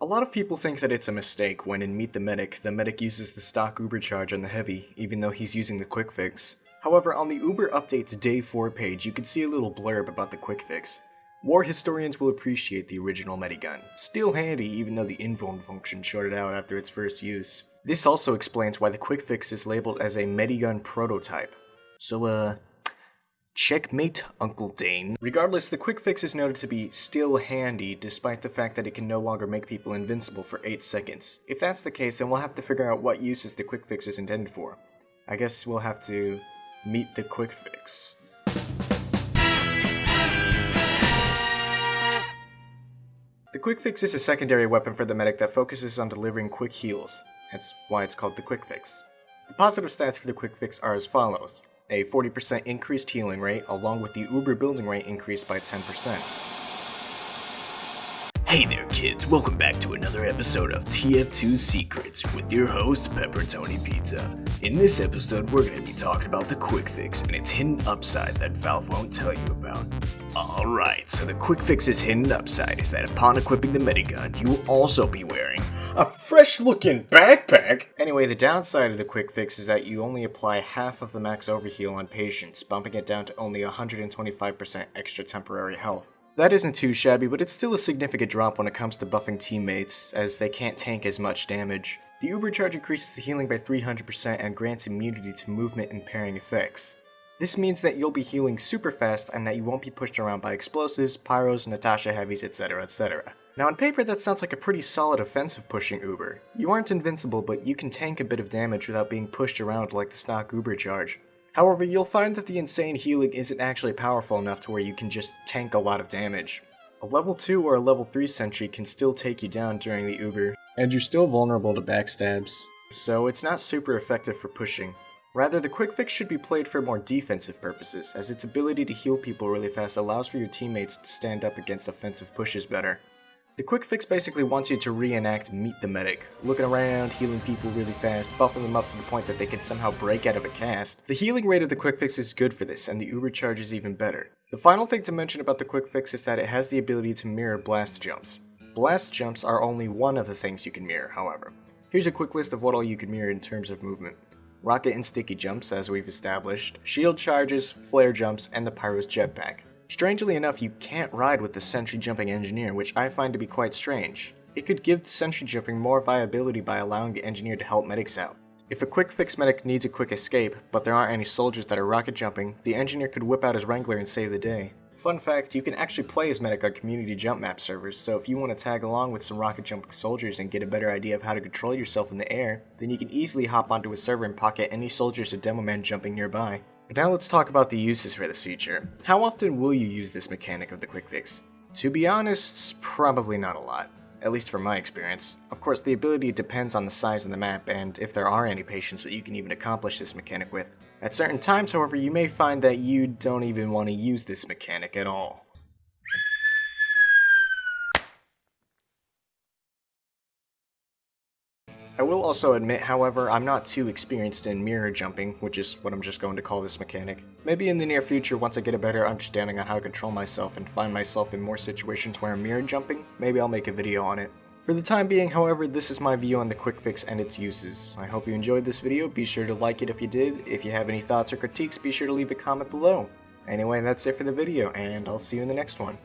lot of people think that it's a mistake when in Meet the medic uses the stock Uber charge on the heavy, even though he's using the quick fix. However, on the Uber Updates Day 4 page, you can see a little blurb about the quick fix. War historians will appreciate the original medigun. Still handy even though the invuln function shorted out after its first use. This also explains why the quick fix is labeled as a medigun prototype. So, checkmate, Uncle Dane. Regardless, the quick fix is noted to be still handy despite the fact that it can no longer make people invincible for 8 seconds. If that's the case, then we'll have to figure out what uses the quick fix is intended for. I guess we'll have to meet the quick fix. The quick fix is a secondary weapon for the medic that focuses on delivering quick heals. That's why it's called the quick fix. The positive stats for the quick fix are as follows. A 40% increased healing rate, along with the Uber building rate increased by 10%. Hey there kids, welcome back to another episode of TF2 Secrets with your host Pepperoni Pizza. In this episode we're going to be talking about the quick fix and its hidden upside that Valve won't tell you about. Alright, so the quick fix's hidden upside is that upon equipping the medigun, you will also be wearing a fresh looking backpack! Anyway, the downside of the quick fix is that you only apply half of the max overheal on patients, bumping it down to only 125% extra temporary health. That isn't too shabby, but it's still a significant drop when it comes to buffing teammates, as they can't tank as much damage. The Uber charge increases the healing by 300% and grants immunity to movement impairing effects. This means that you'll be healing super fast and that you won't be pushed around by explosives, pyros, Natasha heavies, etc, etc. Now on paper that sounds like a pretty solid offensive pushing Uber. You aren't invincible, but you can tank a bit of damage without being pushed around like the stock Uber charge. However, you'll find that the insane healing isn't actually powerful enough to where you can just tank a lot of damage. A level 2 or a level 3 sentry can still take you down during the Uber, and you're still vulnerable to backstabs. So it's not super effective for pushing. Rather, the quick fix should be played for more defensive purposes, as its ability to heal people really fast allows for your teammates to stand up against offensive pushes better. The quick fix basically wants you to reenact Meet the Medic, looking around, healing people really fast, buffing them up to the point that they can somehow break out of a cast. The healing rate of the quick fix is good for this, and the Uber charge is even better. The final thing to mention about the quick fix is that it has the ability to mirror blast jumps. Blast jumps are only one of the things you can mirror, however. Here's a quick list of what all you can mirror in terms of movement. Rocket and sticky jumps, as we've established, shield charges, flare jumps, and the Pyro's jetpack. Strangely enough, you can't ride with the sentry jumping engineer, which I find to be quite strange. It could give the sentry jumping more viability by allowing the engineer to help medics out. If a quick fix medic needs a quick escape, but there aren't any soldiers that are rocket jumping, the engineer could whip out his Wrangler and save the day. Fun fact, you can actually play as medic on community jump map servers, so if you want to tag along with some rocket jumping soldiers and get a better idea of how to control yourself in the air, then you can easily hop onto a server and pocket any soldiers or demo man jumping nearby. But now let's talk about the uses for this feature. How often will you use this mechanic of the quick fix? To be honest, probably not a lot. At least from my experience. Of course, the ability depends on the size of the map and if there are any patients that you can even accomplish this mechanic with. At certain times, however, you may find that you don't even want to use this mechanic at all. I will also admit, however, I'm not too experienced in mirror jumping, which is what I'm just going to call this mechanic. Maybe in the near future, once I get a better understanding on how to control myself and find myself in more situations where I'm mirror jumping, maybe I'll make a video on it. For the time being, however, this is my view on the quick fix and its uses. I hope you enjoyed this video. Be sure to like it if you did. If you have any thoughts or critiques, be sure to leave a comment below. Anyway, that's it for the video, and I'll see you in the next one.